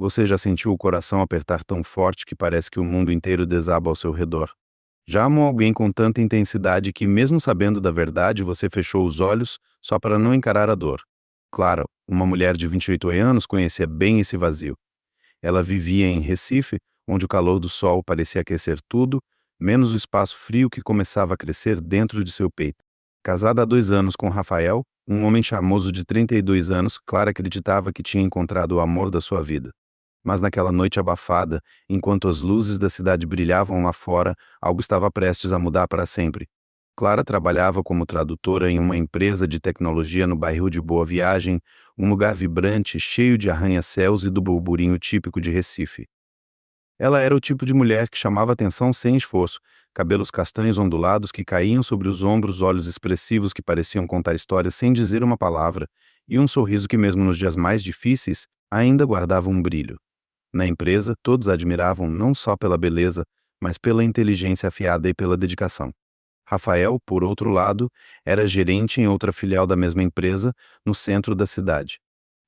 Você já sentiu o coração apertar tão forte que parece que o mundo inteiro desaba ao seu redor? Já amou alguém com tanta intensidade que, mesmo sabendo da verdade, você fechou os olhos só para não encarar a dor? Claro, uma mulher de 28 anos conhecia bem esse vazio. Ela vivia em Recife, onde o calor do sol parecia aquecer tudo, menos o espaço frio que começava a crescer dentro de seu peito. Casada há 2 anos com Rafael, um homem charmoso de 32 anos, Clara acreditava que tinha encontrado o amor da sua vida. Mas naquela noite abafada, enquanto as luzes da cidade brilhavam lá fora, algo estava prestes a mudar para sempre. Clara trabalhava como tradutora em uma empresa de tecnologia no bairro de Boa Viagem, um lugar vibrante, cheio de arranha-céus e do burburinho típico de Recife. Ela era o tipo de mulher que chamava atenção sem esforço, cabelos castanhos ondulados que caíam sobre os ombros, olhos expressivos que pareciam contar histórias sem dizer uma palavra, e um sorriso que mesmo nos dias mais difíceis ainda guardava um brilho. Na empresa, todos a admiravam não só pela beleza, mas pela inteligência afiada e pela dedicação. Rafael, por outro lado, era gerente em outra filial da mesma empresa, no centro da cidade.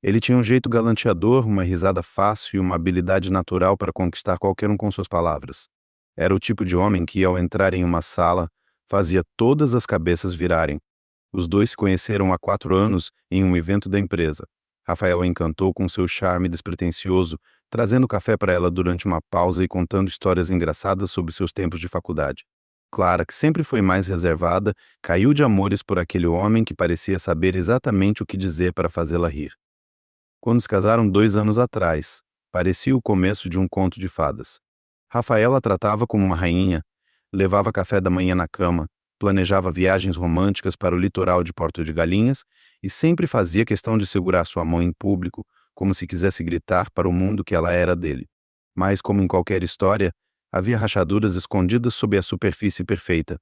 Ele tinha um jeito galanteador, uma risada fácil e uma habilidade natural para conquistar qualquer um com suas palavras. Era o tipo de homem que, ao entrar em uma sala, fazia todas as cabeças virarem. Os dois se conheceram há 4 anos em um evento da empresa. Rafael a encantou com seu charme despretensioso, trazendo café para ela durante uma pausa e contando histórias engraçadas sobre seus tempos de faculdade. Clara, que sempre foi mais reservada, caiu de amores por aquele homem que parecia saber exatamente o que dizer para fazê-la rir. Quando se casaram 2 anos atrás, parecia o começo de um conto de fadas. Rafael a tratava como uma rainha, levava café da manhã na cama, planejava viagens românticas para o litoral de Porto de Galinhas e sempre fazia questão de segurar sua mão em público, como se quisesse gritar para o mundo que ela era dele. Mas, como em qualquer história, havia rachaduras escondidas sob a superfície perfeita.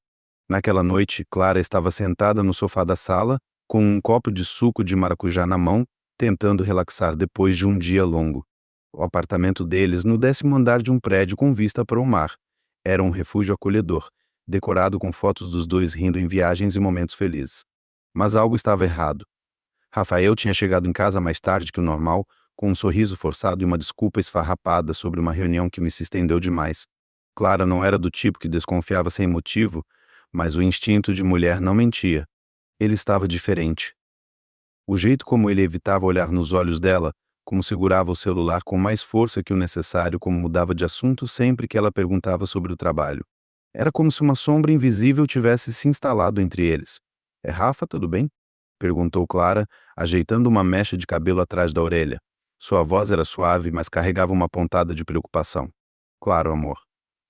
Naquela noite, Clara estava sentada no sofá da sala, com um copo de suco de maracujá na mão, tentando relaxar depois de um dia longo. O apartamento deles, no 10º andar de um prédio com vista para o mar, era um refúgio acolhedor, decorado com fotos dos dois rindo em viagens e momentos felizes. Mas algo estava errado. Rafael tinha chegado em casa mais tarde que o normal, com um sorriso forçado e uma desculpa esfarrapada sobre uma reunião que me se estendeu demais. Clara não era do tipo que desconfiava sem motivo, mas o instinto de mulher não mentia. Ele estava diferente. O jeito como ele evitava olhar nos olhos dela, como segurava o celular com mais força que o necessário, como mudava de assunto sempre que ela perguntava sobre o trabalho. Era como se uma sombra invisível tivesse se instalado entre eles. "É Rafa, tudo bem?" perguntou Clara, ajeitando uma mecha de cabelo atrás da orelha. Sua voz era suave, mas carregava uma pontada de preocupação. "Claro, amor.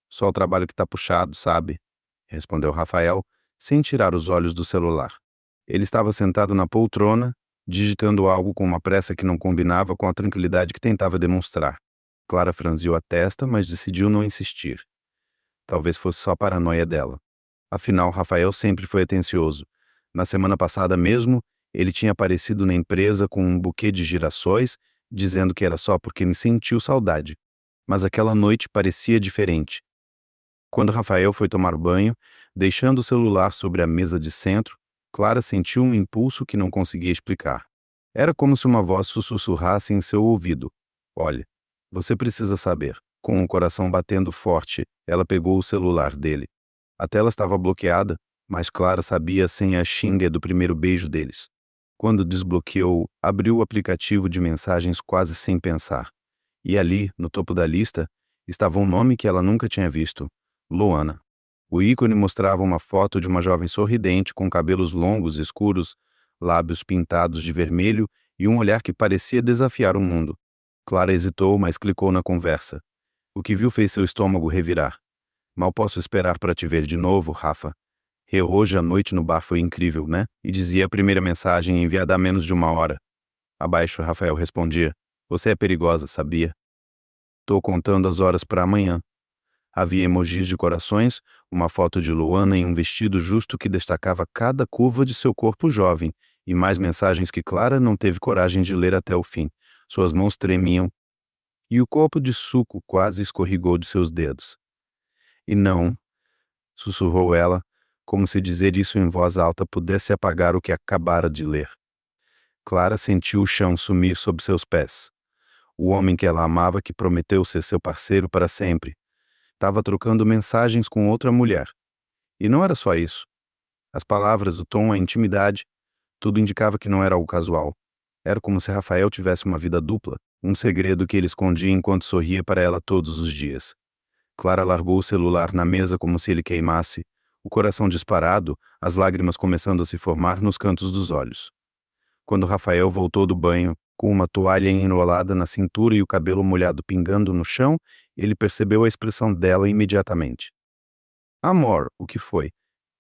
Só o trabalho que tá puxado, sabe?" respondeu Rafael, sem tirar os olhos do celular. Ele estava sentado na poltrona, digitando algo com uma pressa que não combinava com a tranquilidade que tentava demonstrar. Clara franziu a testa, mas decidiu não insistir. Talvez fosse só a paranoia dela. Afinal, Rafael sempre foi atencioso. Na semana passada mesmo, ele tinha aparecido na empresa com um buquê de girassóis, dizendo que era só porque me sentiu saudade. Mas aquela noite parecia diferente. Quando Rafael foi tomar banho, deixando o celular sobre a mesa de centro, Clara sentiu um impulso que não conseguia explicar. Era como se uma voz sussurrasse em seu ouvido. "Olha, você precisa saber." Com o coração batendo forte, ela pegou o celular dele. A tela estava bloqueada, mas Clara sabia a senha xinga do primeiro beijo deles. Quando desbloqueou, abriu o aplicativo de mensagens quase sem pensar. E ali, no topo da lista, estava um nome que ela nunca tinha visto: Luana. O ícone mostrava uma foto de uma jovem sorridente com cabelos longos escuros, lábios pintados de vermelho e um olhar que parecia desafiar o mundo. Clara hesitou, mas clicou na conversa. O que viu fez seu estômago revirar. "Mal posso esperar para te ver de novo, Rafa. Hoje à noite no bar foi incrível, né?" E dizia a primeira mensagem enviada há menos de uma hora. Abaixo, Rafael respondia: "Você é perigosa, sabia? Tô contando as horas para amanhã." Havia emojis de corações, uma foto de Luana em um vestido justo que destacava cada curva de seu corpo jovem, e mais mensagens que Clara não teve coragem de ler até o fim. Suas mãos tremiam, e o copo de suco quase escorregou de seus dedos. "E não", sussurrou ela, como se dizer isso em voz alta pudesse apagar o que acabara de ler. Clara sentiu o chão sumir sob seus pés. O homem que ela amava, que prometeu ser seu parceiro para sempre, estava trocando mensagens com outra mulher. E não era só isso. As palavras, o tom, a intimidade, tudo indicava que não era algo casual. Era como se Rafael tivesse uma vida dupla, um segredo que ele escondia enquanto sorria para ela todos os dias. Clara largou o celular na mesa como se ele queimasse, o coração disparado, as lágrimas começando a se formar nos cantos dos olhos. Quando Rafael voltou do banho, com uma toalha enrolada na cintura e o cabelo molhado pingando no chão, ele percebeu a expressão dela imediatamente. Amor, o que foi?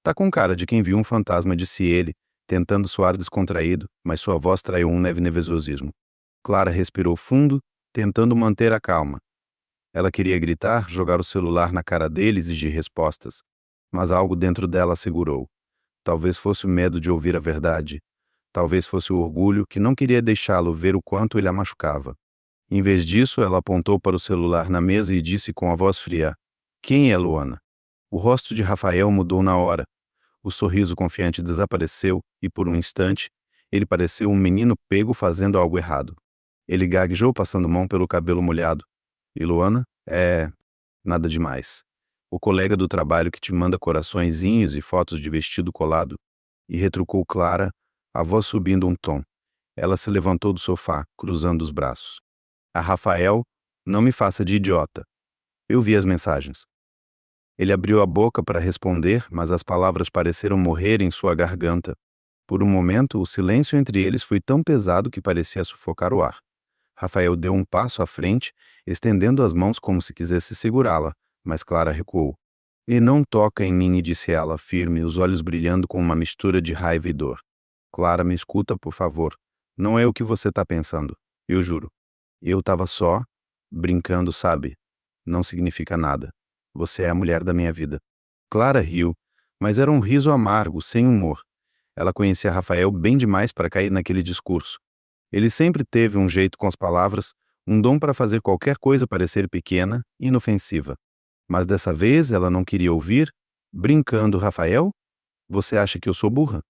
Tá com cara de quem viu um fantasma, disse ele, tentando soar descontraído, mas sua voz traiu um leve nervosismo. Clara respirou fundo, tentando manter a calma. Ela queria gritar, jogar o celular na cara dele e exigir respostas, mas algo dentro dela a segurou. Talvez fosse o medo de ouvir a verdade. Talvez fosse o orgulho que não queria deixá-lo ver o quanto ele a machucava. Em vez disso, ela apontou para o celular na mesa e disse com a voz fria: Quem é Luana? O rosto de Rafael mudou na hora. O sorriso confiante desapareceu e, por um instante, ele pareceu um menino pego fazendo algo errado. Ele gaguejou passando mão pelo cabelo molhado. E Luana? Nada demais. O colega do trabalho que te manda coraçõezinhos e fotos de vestido colado. E retrucou Clara, a voz subindo um tom. Ela se levantou do sofá, cruzando os braços. A Rafael, não me faça de idiota. Eu vi as mensagens. Ele abriu a boca para responder, mas as palavras pareceram morrer em sua garganta. Por um momento, o silêncio entre eles foi tão pesado que parecia sufocar o ar. Rafael deu um passo à frente, estendendo as mãos como se quisesse segurá-la, mas Clara recuou. E não toca em mim, disse ela, firme, os olhos brilhando com uma mistura de raiva e dor. Clara, me escuta, por favor. Não é o que você está pensando, eu juro. Eu estava só, brincando, sabe? Não significa nada. Você é a mulher da minha vida. Clara riu, mas era um riso amargo, sem humor. Ela conhecia Rafael bem demais para cair naquele discurso. Ele sempre teve um jeito com as palavras, um dom para fazer qualquer coisa parecer pequena e inofensiva. Mas dessa vez ela não queria ouvir. Brincando, Rafael? Você acha que eu sou burra?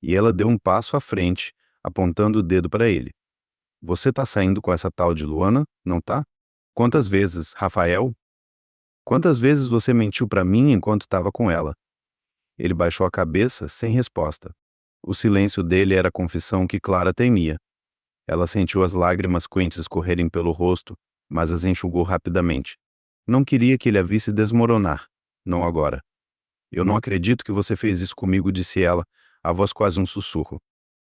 E ela deu um passo à frente, apontando o dedo para ele. Você tá saindo com essa tal de Luana, não tá? Quantas vezes, Rafael? Quantas vezes você mentiu para mim enquanto estava com ela? Ele baixou a cabeça, sem resposta. O silêncio dele era a confissão que Clara temia. Ela sentiu as lágrimas quentes escorrerem pelo rosto, mas as enxugou rapidamente. Não queria que ele a visse desmoronar. Não agora. Eu não acredito que você fez isso comigo, disse ela, a voz quase um sussurro.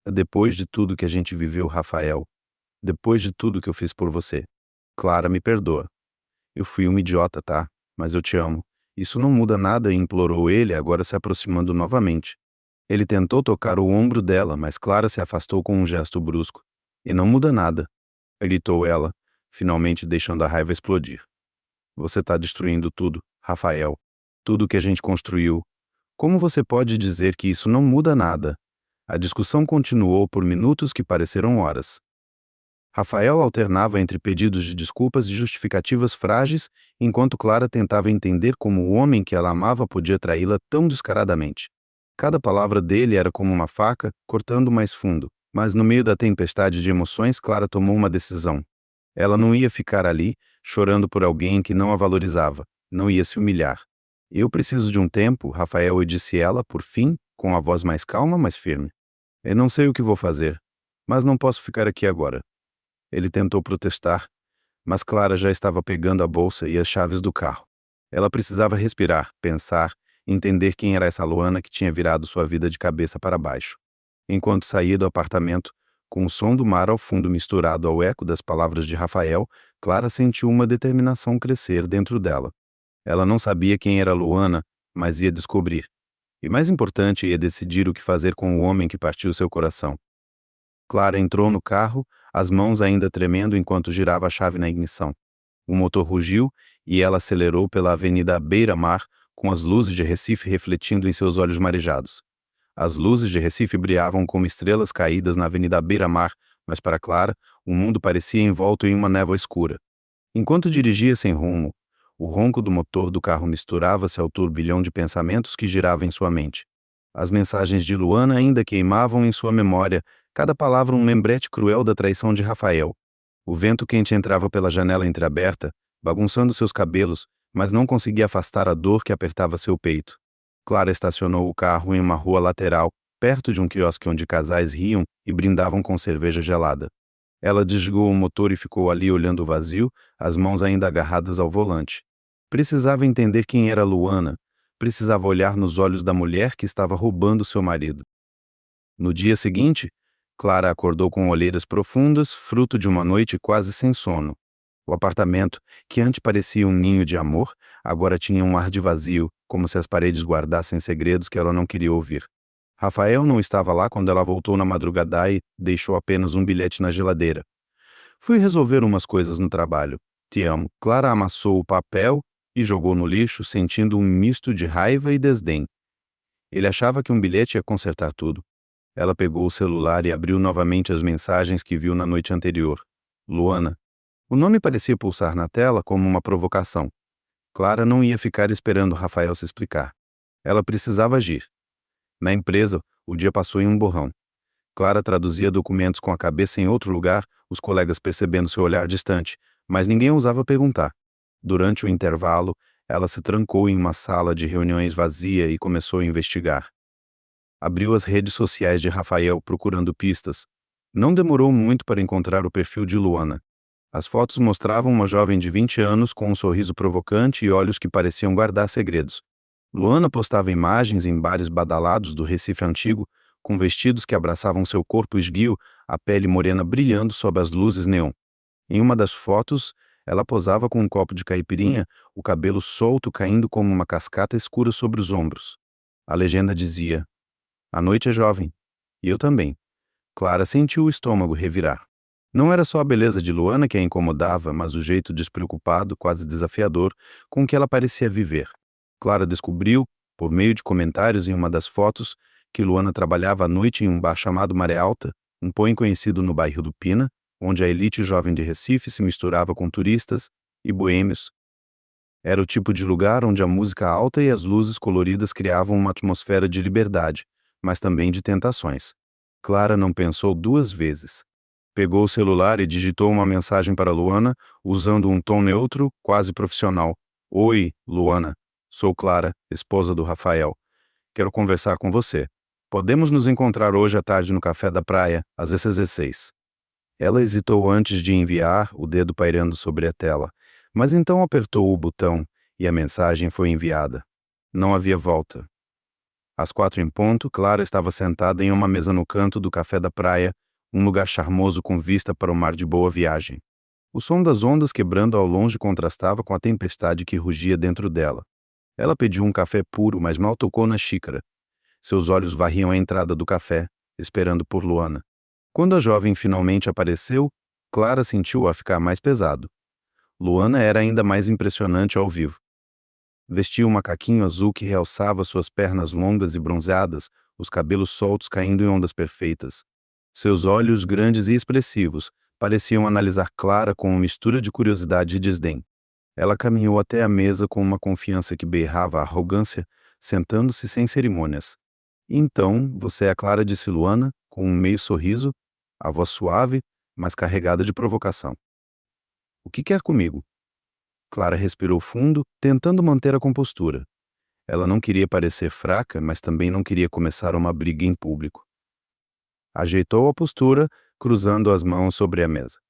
Depois de tudo que a gente viveu, Rafael. Depois de tudo que eu fiz por você. Clara, me perdoa. Eu fui um idiota, tá? Mas eu te amo. Isso não muda nada, implorou ele, agora se aproximando novamente. Ele tentou tocar o ombro dela, mas Clara se afastou com um gesto brusco. E não muda nada, gritou ela, finalmente deixando a raiva explodir. Você está destruindo tudo, Rafael. Tudo que a gente construiu. Como você pode dizer que isso não muda nada? A discussão continuou por minutos que pareceram horas. Rafael alternava entre pedidos de desculpas e justificativas frágeis, enquanto Clara tentava entender como o homem que ela amava podia traí-la tão descaradamente. Cada palavra dele era como uma faca, cortando mais fundo, mas no meio da tempestade de emoções, Clara tomou uma decisão. Ela não ia ficar ali, chorando por alguém que não a valorizava, não ia se humilhar. Eu preciso de um tempo, Rafael, disse ela, por fim, com a voz mais calma, mas firme. Eu não sei o que vou fazer, mas não posso ficar aqui agora. Ele tentou protestar, mas Clara já estava pegando a bolsa e as chaves do carro. Ela precisava respirar, pensar, entender quem era essa Luana que tinha virado sua vida de cabeça para baixo. Enquanto saía do apartamento, com o som do mar ao fundo misturado ao eco das palavras de Rafael, Clara sentiu uma determinação crescer dentro dela. Ela não sabia quem era Luana, mas ia descobrir. E mais importante, ia decidir o que fazer com o homem que partiu seu coração. Clara entrou no carro, as mãos ainda tremendo enquanto girava a chave na ignição. O motor rugiu e ela acelerou pela avenida à beira-mar, com as luzes de Recife refletindo em seus olhos marejados. As luzes de Recife brilhavam como estrelas caídas na avenida à beira-mar, mas para Clara, o mundo parecia envolto em uma névoa escura. Enquanto dirigia sem rumo, o ronco do motor do carro misturava-se ao turbilhão de pensamentos que girava em sua mente. As mensagens de Luana ainda queimavam em sua memória, cada palavra um lembrete cruel da traição de Rafael. O vento quente entrava pela janela entreaberta, bagunçando seus cabelos, mas não conseguia afastar a dor que apertava seu peito. Clara estacionou o carro em uma rua lateral, perto de um quiosque onde casais riam e brindavam com cerveja gelada. Ela desligou o motor e ficou ali olhando o vazio, as mãos ainda agarradas ao volante. Precisava entender quem era Luana. Precisava olhar nos olhos da mulher que estava roubando seu marido. No dia seguinte, Clara acordou com olheiras profundas, fruto de uma noite quase sem sono. O apartamento, que antes parecia um ninho de amor, agora tinha um ar de vazio, como se as paredes guardassem segredos que ela não queria ouvir. Rafael não estava lá quando ela voltou na madrugada e deixou apenas um bilhete na geladeira. Fui resolver umas coisas no trabalho. Te amo. Clara amassou o papel e jogou no lixo, sentindo um misto de raiva e desdém. Ele achava que um bilhete ia consertar tudo. Ela pegou o celular e abriu novamente as mensagens que viu na noite anterior. Luana. O nome parecia pulsar na tela como uma provocação. Clara não ia ficar esperando Rafael se explicar. Ela precisava agir. Na empresa, o dia passou em um borrão. Clara traduzia documentos com a cabeça em outro lugar, os colegas percebendo seu olhar distante, mas ninguém ousava perguntar. Durante o intervalo, ela se trancou em uma sala de reuniões vazia e começou a investigar. Abriu as redes sociais de Rafael procurando pistas. Não demorou muito para encontrar o perfil de Luana. As fotos mostravam uma jovem de 20 anos com um sorriso provocante e olhos que pareciam guardar segredos. Luana postava imagens em bares badalados do Recife antigo, com vestidos que abraçavam seu corpo esguio, a pele morena brilhando sob as luzes neon. Em uma das fotos, ela posava com um copo de caipirinha, o cabelo solto caindo como uma cascata escura sobre os ombros. A legenda dizia: "A noite é jovem. E eu também." Clara sentiu o estômago revirar. Não era só a beleza de Luana que a incomodava, mas o jeito despreocupado, quase desafiador, com que ela parecia viver. Clara descobriu, por meio de comentários em uma das fotos, que Luana trabalhava à noite em um bar chamado Maré Alta, um point conhecido no bairro do Pina, onde a elite jovem de Recife se misturava com turistas e boêmios. Era o tipo de lugar onde a música alta e as luzes coloridas criavam uma atmosfera de liberdade, mas também de tentações. Clara não pensou duas vezes. Pegou o celular e digitou uma mensagem para Luana, usando um tom neutro, quase profissional. "Oi, Luana. Sou Clara, esposa do Rafael. Quero conversar com você. Podemos nos encontrar hoje à tarde no café da praia, às 16h." Ela hesitou antes de enviar, o dedo pairando sobre a tela, mas então apertou o botão e a mensagem foi enviada. Não havia volta. Às 4 em ponto, Clara estava sentada em uma mesa no canto do café da praia, um lugar charmoso com vista para o mar de Boa Viagem. O som das ondas quebrando ao longe contrastava com a tempestade que rugia dentro dela. Ela pediu um café puro, mas mal tocou na xícara. Seus olhos varriam a entrada do café, esperando por Luana. Quando a jovem finalmente apareceu, Clara sentiu-a ficar mais pesado. Luana era ainda mais impressionante ao vivo. Vestia um macaquinho azul que realçava suas pernas longas e bronzeadas, os cabelos soltos caindo em ondas perfeitas. Seus olhos grandes e expressivos pareciam analisar Clara com uma mistura de curiosidade e desdém. Ela caminhou até a mesa com uma confiança que berrava arrogância, sentando-se sem cerimônias. "Então, você é a Clara", disse Luana, com um meio sorriso, a voz suave, mas carregada de provocação. "O que quer comigo?" Clara respirou fundo, tentando manter a compostura. Ela não queria parecer fraca, mas também não queria começar uma briga em público. Ajeitou a postura, cruzando as mãos sobre a mesa.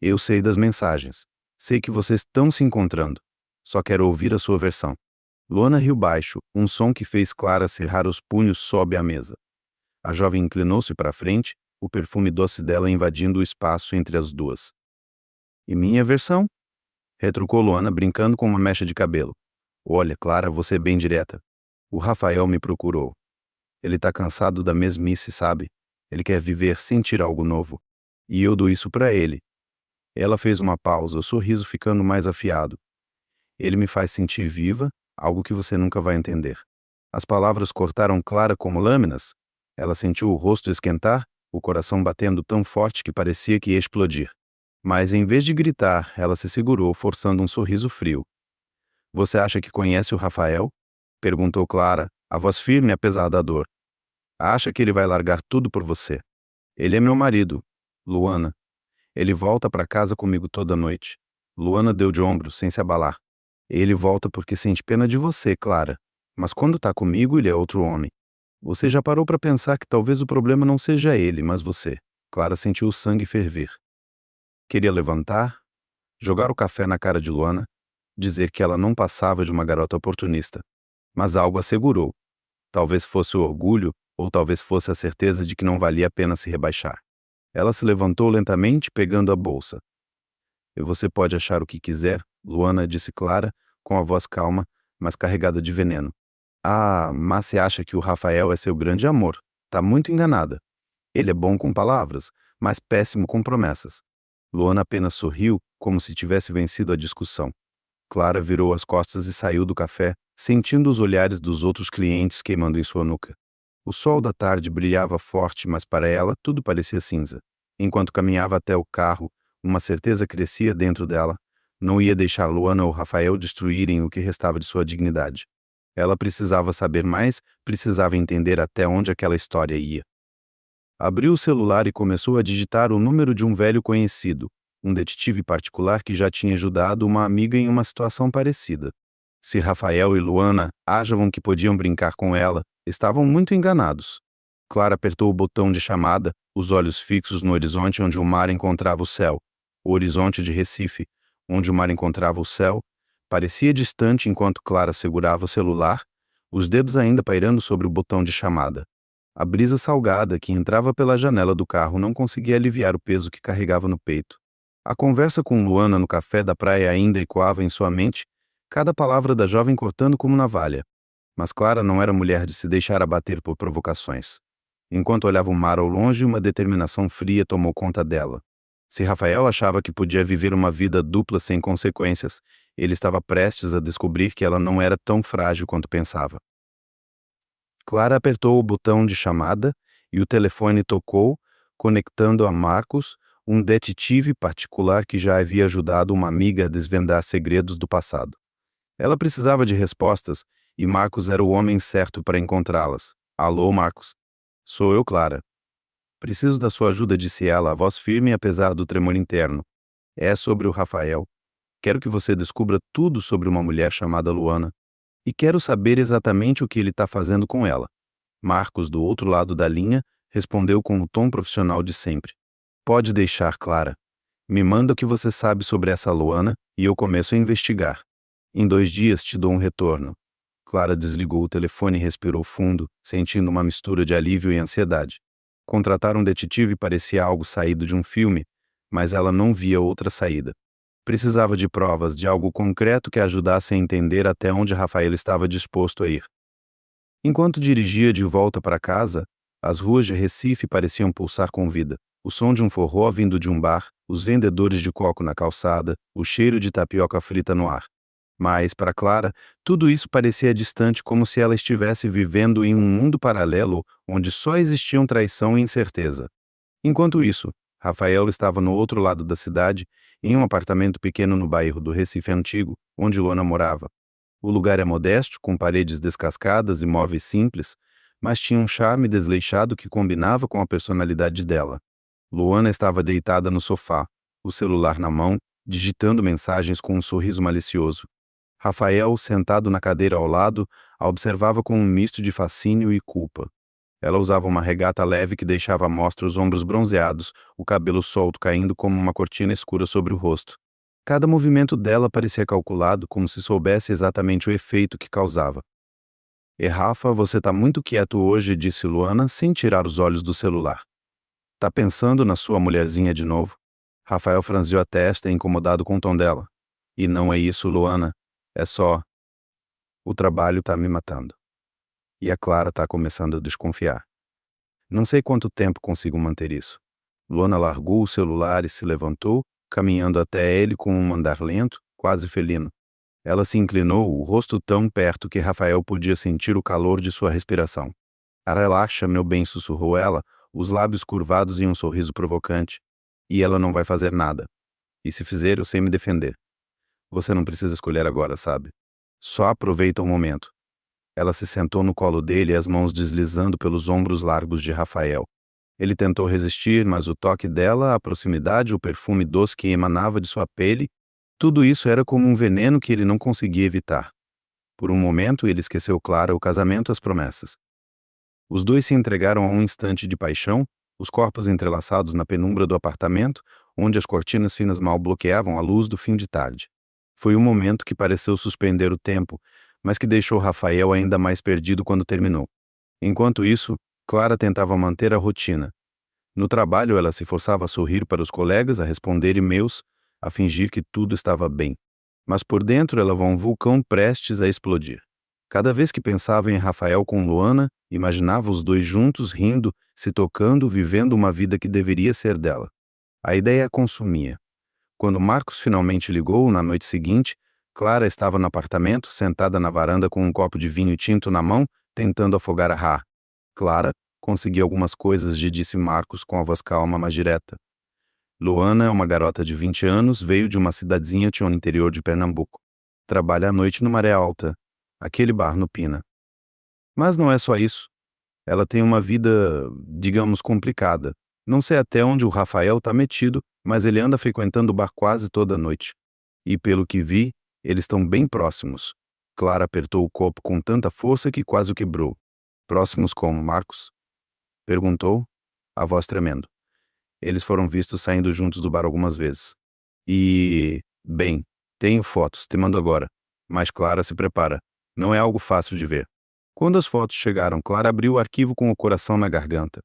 "Eu sei das mensagens. Sei que vocês estão se encontrando. Só quero ouvir a sua versão." Luana riu baixo, um som que fez Clara cerrar os punhos sob a mesa. A jovem inclinou-se para a frente, o perfume doce dela invadindo o espaço entre as duas. "E minha versão?" retrucou Luana, brincando com uma mecha de cabelo. "Olha, Clara, você é bem direta. O Rafael me procurou. Ele tá cansado da mesmice, sabe? Ele quer viver, sentir algo novo. E eu dou isso para ele." Ela fez uma pausa, o sorriso ficando mais afiado. "Ele me faz sentir viva, algo que você nunca vai entender." As palavras cortaram Clara como lâminas. Ela sentiu o rosto esquentar, o coração batendo tão forte que parecia que ia explodir. Mas em vez de gritar, ela se segurou, forçando um sorriso frio. "Você acha que conhece o Rafael?" perguntou Clara, a voz firme apesar da dor. "Acha que ele vai largar tudo por você? Ele é meu marido, Luana. Ele volta para casa comigo toda noite. Luana deu de ombros, sem se abalar. Ele volta porque sente pena de você, Clara. Mas quando tá comigo, ele é outro homem. Você já parou para pensar que talvez o problema não seja ele, mas você? Clara sentiu o sangue ferver. Queria levantar, jogar o café na cara de Luana, dizer que ela não passava de uma garota oportunista. Mas algo a segurou. Talvez fosse o orgulho, ou talvez fosse a certeza de que não valia a pena se rebaixar. Ela se levantou lentamente, pegando a bolsa. "E você pode achar o que quiser", Luana disse Clara, com a voz calma, mas carregada de veneno. "Ah, mas você acha que o Rafael é seu grande amor. Tá muito enganada. Ele é bom com palavras, mas péssimo com promessas." Luana apenas sorriu, como se tivesse vencido a discussão. Clara virou as costas e saiu do café, sentindo os olhares dos outros clientes queimando em sua nuca. O sol da tarde brilhava forte, mas para ela tudo parecia cinza. Enquanto caminhava até o carro, uma certeza crescia dentro dela. Não ia deixar Luana ou Rafael destruírem o que restava de sua dignidade. Ela precisava saber mais, precisava entender até onde aquela história ia. Abriu o celular e começou a digitar o número de um velho conhecido, um detetive particular que já tinha ajudado uma amiga em uma situação parecida. Se Rafael e Luana achavam que podiam brincar com ela, estavam muito enganados. Clara apertou o botão de chamada, os olhos fixos no horizonte onde o mar encontrava o céu. O horizonte de Recife, onde o mar encontrava o céu, parecia distante enquanto Clara segurava o celular, os dedos ainda pairando sobre o botão de chamada. A brisa salgada que entrava pela janela do carro não conseguia aliviar o peso que carregava no peito. A conversa com Luana no café da praia ainda ecoava em sua mente, cada palavra da jovem cortando como navalha. Mas Clara não era mulher de se deixar abater por provocações. Enquanto olhava o mar ao longe, uma determinação fria tomou conta dela. Se Rafael achava que podia viver uma vida dupla sem consequências, ele estava prestes a descobrir que ela não era tão frágil quanto pensava. Clara apertou o botão de chamada e o telefone tocou, conectando a Marcos, um detetive particular que já havia ajudado uma amiga a desvendar segredos do passado. Ela precisava de respostas e Marcos era o homem certo para encontrá-las. "Alô, Marcos. Sou eu, Clara. Preciso da sua ajuda", disse ela, a voz firme apesar do tremor interno. "É sobre o Rafael. Quero que você descubra tudo sobre uma mulher chamada Luana. E quero saber exatamente o que ele está fazendo com ela." Marcos, do outro lado da linha, respondeu com o tom profissional de sempre. "Pode deixar, Clara. Me manda o que você sabe sobre essa Luana e eu começo a investigar. Em 2 dias te dou um retorno." Clara desligou o telefone e respirou fundo, sentindo uma mistura de alívio e ansiedade. Contratar um detetive parecia algo saído de um filme, mas ela não via outra saída. Precisava de provas, de algo concreto que a ajudasse a entender até onde Rafael estava disposto a ir. Enquanto dirigia de volta para casa, as ruas de Recife pareciam pulsar com vida. O som de um forró vindo de um bar, os vendedores de coco na calçada, o cheiro de tapioca frita no ar. Mas, para Clara, tudo isso parecia distante, como se ela estivesse vivendo em um mundo paralelo onde só existiam traição e incerteza. Enquanto isso, Rafael estava no outro lado da cidade, em um apartamento pequeno no bairro do Recife Antigo, onde Luana morava. O lugar é modesto, com paredes descascadas e móveis simples, mas tinha um charme desleixado que combinava com a personalidade dela. Luana estava deitada no sofá, o celular na mão, digitando mensagens com um sorriso malicioso. Rafael, sentado na cadeira ao lado, a observava com um misto de fascínio e culpa. Ela usava uma regata leve que deixava à mostra os ombros bronzeados, o cabelo solto caindo como uma cortina escura sobre o rosto. Cada movimento dela parecia calculado, como se soubesse exatamente o efeito que causava. "E Rafa, você tá muito quieto hoje", disse Luana, sem tirar os olhos do celular. "Tá pensando na sua mulherzinha de novo?" Rafael franziu a testa, incomodado com o tom dela. "E não é isso, Luana. É só... o trabalho tá me matando. E a Clara tá começando a desconfiar. Não sei quanto tempo consigo manter isso." Luana largou o celular e se levantou, caminhando até ele com um andar lento, quase felino. Ela se inclinou, o rosto tão perto que Rafael podia sentir o calor de sua respiração. "Relaxa, meu bem", sussurrou ela, os lábios curvados em um sorriso provocante. "E ela não vai fazer nada. E se fizer, eu sei me defender. Você não precisa escolher agora, sabe? Só aproveita o momento." Ela se sentou no colo dele, as mãos deslizando pelos ombros largos de Rafael. Ele tentou resistir, mas o toque dela, a proximidade, o perfume doce que emanava de sua pele, tudo isso era como um veneno que ele não conseguia evitar. Por um momento, ele esqueceu Clara, o casamento, as promessas. Os dois se entregaram a um instante de paixão, os corpos entrelaçados na penumbra do apartamento, onde as cortinas finas mal bloqueavam a luz do fim de tarde. Foi um momento que pareceu suspender o tempo, mas que deixou Rafael ainda mais perdido quando terminou. Enquanto isso, Clara tentava manter a rotina. No trabalho, ela se forçava a sorrir para os colegas, a responder e-mails, a fingir que tudo estava bem. Mas por dentro ela var um vulcão prestes a explodir. Cada vez que pensava em Rafael com Luana, imaginava os dois juntos, rindo, se tocando, vivendo uma vida que deveria ser dela. A ideia a consumia. Quando Marcos finalmente ligou, na noite seguinte, Clara estava no apartamento, sentada na varanda com um copo de vinho tinto na mão, tentando afogar a Rá. Clara, consegui algumas coisas, disse Marcos com a voz calma, mas direta. Luana é uma garota de 20 anos, veio de uma cidadezinha no interior de Pernambuco. Trabalha à noite no Maré Alta, aquele bar no Pina. Mas não é só isso. Ela tem uma vida, digamos, complicada. Não sei até onde o Rafael tá metido, mas ele anda frequentando o bar quase toda noite. E pelo que vi, eles estão bem próximos. Clara apertou o copo com tanta força que quase o quebrou. Próximos como, Marcos? Perguntou, a voz tremendo. Eles foram vistos saindo juntos do bar algumas vezes. Bem, tenho fotos, te mando agora. Mas Clara se prepara. Não é algo fácil de ver. Quando as fotos chegaram, Clara abriu o arquivo com o coração na garganta.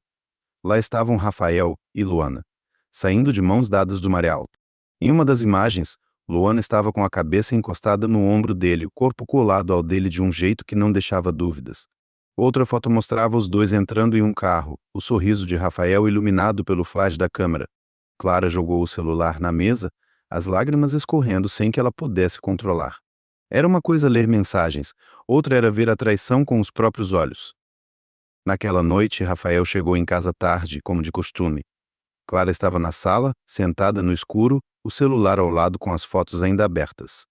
Lá estavam Rafael e Luana, saindo de mãos dadas do Maré Alto. Em uma das imagens, Luana estava com a cabeça encostada no ombro dele, o corpo colado ao dele de um jeito que não deixava dúvidas. Outra foto mostrava os dois entrando em um carro, o sorriso de Rafael iluminado pelo flash da câmera. Clara jogou o celular na mesa, as lágrimas escorrendo sem que ela pudesse controlar. Era uma coisa ler mensagens, outra era ver a traição com os próprios olhos. Naquela noite, Rafael chegou em casa tarde, como de costume. Clara estava na sala, sentada no escuro, o celular ao lado com as fotos ainda abertas.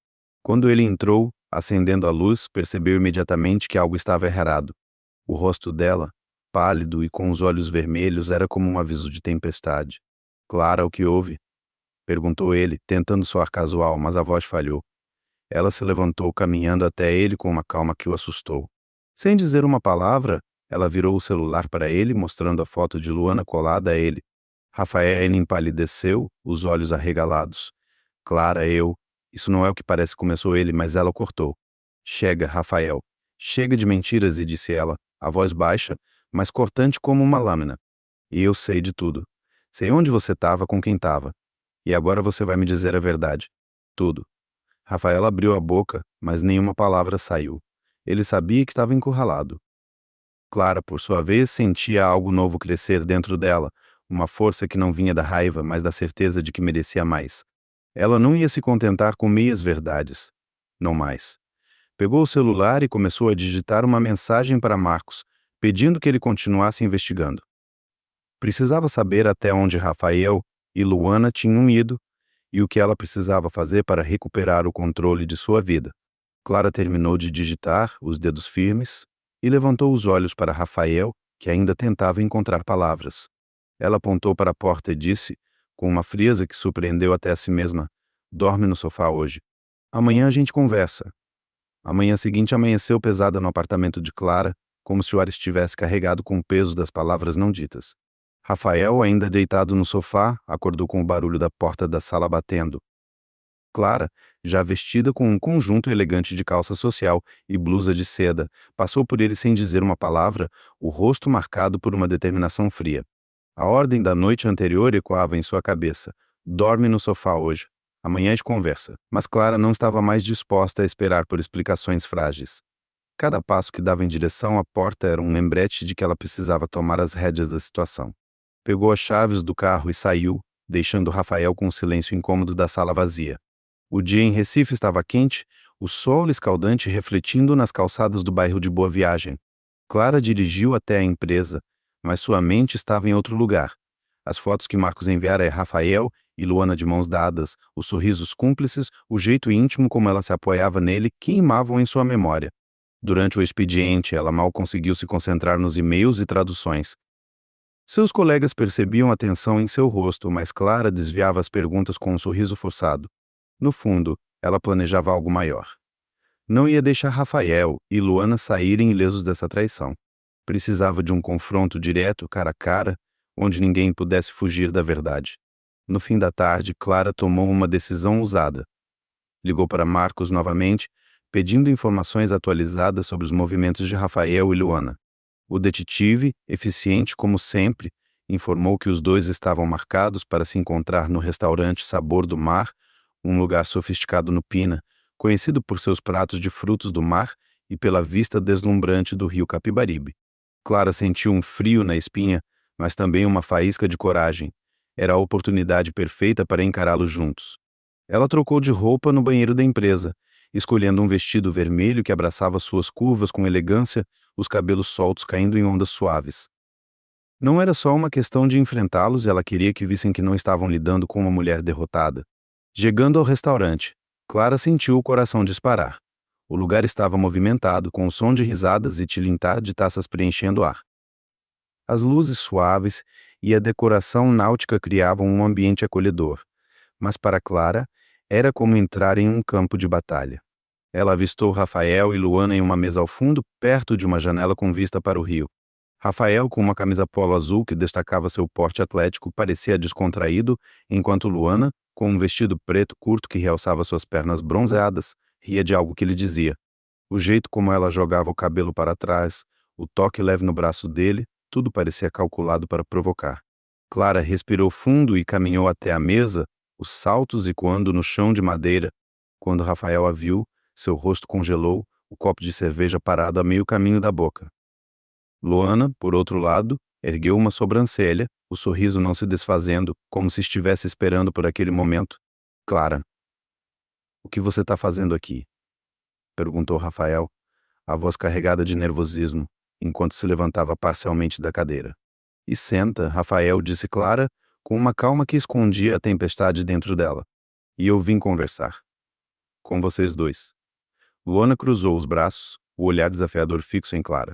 Quando ele entrou, acendendo a luz, percebeu imediatamente que algo estava errado. O rosto dela, pálido e com os olhos vermelhos, era como um aviso de tempestade. Clara, o que houve? Perguntou ele, tentando soar casual, mas a voz falhou. Ela se levantou, caminhando até ele com uma calma que o assustou. Sem dizer uma palavra, ela virou o celular para ele, mostrando a foto de Luana colada a ele. Rafael empalideceu, os olhos arregalados. Clara, Isso não é o que parece, começou ele, mas ela cortou. Chega, Rafael. Chega de mentiras, e disse ela, a voz baixa, mas cortante como uma lâmina. E eu sei de tudo. Sei onde você estava, com quem estava. E agora você vai me dizer a verdade. Tudo. Rafael abriu a boca, mas nenhuma palavra saiu. Ele sabia que estava encurralado. Clara, por sua vez, sentia algo novo crescer dentro dela, uma força que não vinha da raiva, mas da certeza de que merecia mais. Ela não ia se contentar com meias verdades. Não mais. Pegou o celular e começou a digitar uma mensagem para Marcos, pedindo que ele continuasse investigando. Precisava saber até onde Rafael e Luana tinham ido e o que ela precisava fazer para recuperar o controle de sua vida. Clara terminou de digitar, os dedos firmes, e levantou os olhos para Rafael, que ainda tentava encontrar palavras. Ela apontou para a porta e disse, com uma frieza que surpreendeu até a si mesma, dorme no sofá hoje. Amanhã a gente conversa. A manhã seguinte amanheceu pesada no apartamento de Clara, como se o ar estivesse carregado com o peso das palavras não ditas. Rafael, ainda deitado no sofá, acordou com o barulho da porta da sala batendo. Clara, já vestida com um conjunto elegante de calça social e blusa de seda, passou por ele sem dizer uma palavra, o rosto marcado por uma determinação fria. A ordem da noite anterior ecoava em sua cabeça. Dorme no sofá hoje. Amanhã a gente conversa. Mas Clara não estava mais disposta a esperar por explicações frágeis. Cada passo que dava em direção à porta era um lembrete de que ela precisava tomar as rédeas da situação. Pegou as chaves do carro e saiu, deixando Rafael com o silêncio incômodo da sala vazia. O dia em Recife estava quente, o sol escaldante refletindo nas calçadas do bairro de Boa Viagem. Clara dirigiu até a empresa, mas sua mente estava em outro lugar. As fotos que Marcos enviara a Rafael e Luana de mãos dadas, os sorrisos cúmplices, o jeito íntimo como ela se apoiava nele, queimavam em sua memória. Durante o expediente, ela mal conseguiu se concentrar nos e-mails e traduções. Seus colegas percebiam a tensão em seu rosto, mas Clara desviava as perguntas com um sorriso forçado. No fundo, ela planejava algo maior. Não ia deixar Rafael e Luana saírem ilesos dessa traição. Precisava de um confronto direto, cara a cara, onde ninguém pudesse fugir da verdade. No fim da tarde, Clara tomou uma decisão ousada. Ligou para Marcos novamente, pedindo informações atualizadas sobre os movimentos de Rafael e Luana. O detetive, eficiente como sempre, informou que os dois estavam marcados para se encontrar no restaurante Sabor do Mar, um lugar sofisticado no Pina, conhecido por seus pratos de frutos do mar e pela vista deslumbrante do rio Capibaribe. Clara sentiu um frio na espinha, mas também uma faísca de coragem. Era a oportunidade perfeita para encará-los juntos. Ela trocou de roupa no banheiro da empresa, escolhendo um vestido vermelho que abraçava suas curvas com elegância, os cabelos soltos caindo em ondas suaves. Não era só uma questão de enfrentá-los, ela queria que vissem que não estavam lidando com uma mulher derrotada. Chegando ao restaurante, Clara sentiu o coração disparar. O lugar estava movimentado, com o som de risadas e tilintar de taças preenchendo o ar. As luzes suaves e a decoração náutica criavam um ambiente acolhedor, mas para Clara era como entrar em um campo de batalha. Ela avistou Rafael e Luana em uma mesa ao fundo, perto de uma janela com vista para o rio. Rafael, com uma camisa polo azul que destacava seu porte atlético, parecia descontraído, enquanto Luana, com um vestido preto curto que realçava suas pernas bronzeadas, ria de algo que ele dizia. O jeito como ela jogava o cabelo para trás, o toque leve no braço dele, tudo parecia calculado para provocar. Clara respirou fundo e caminhou até a mesa, os saltos ecoando no chão de madeira. Quando Rafael a viu, seu rosto congelou, o copo de cerveja parado a meio caminho da boca. Luana, por outro lado, ergueu uma sobrancelha, o sorriso não se desfazendo, como se estivesse esperando por aquele momento. Clara, o que você está fazendo aqui? Perguntou Rafael, a voz carregada de nervosismo, enquanto se levantava parcialmente da cadeira. E senta, Rafael, disse Clara, com uma calma que escondia a tempestade dentro dela. E eu vim conversar. Com vocês dois. Luana cruzou os braços, o olhar desafiador fixo em Clara.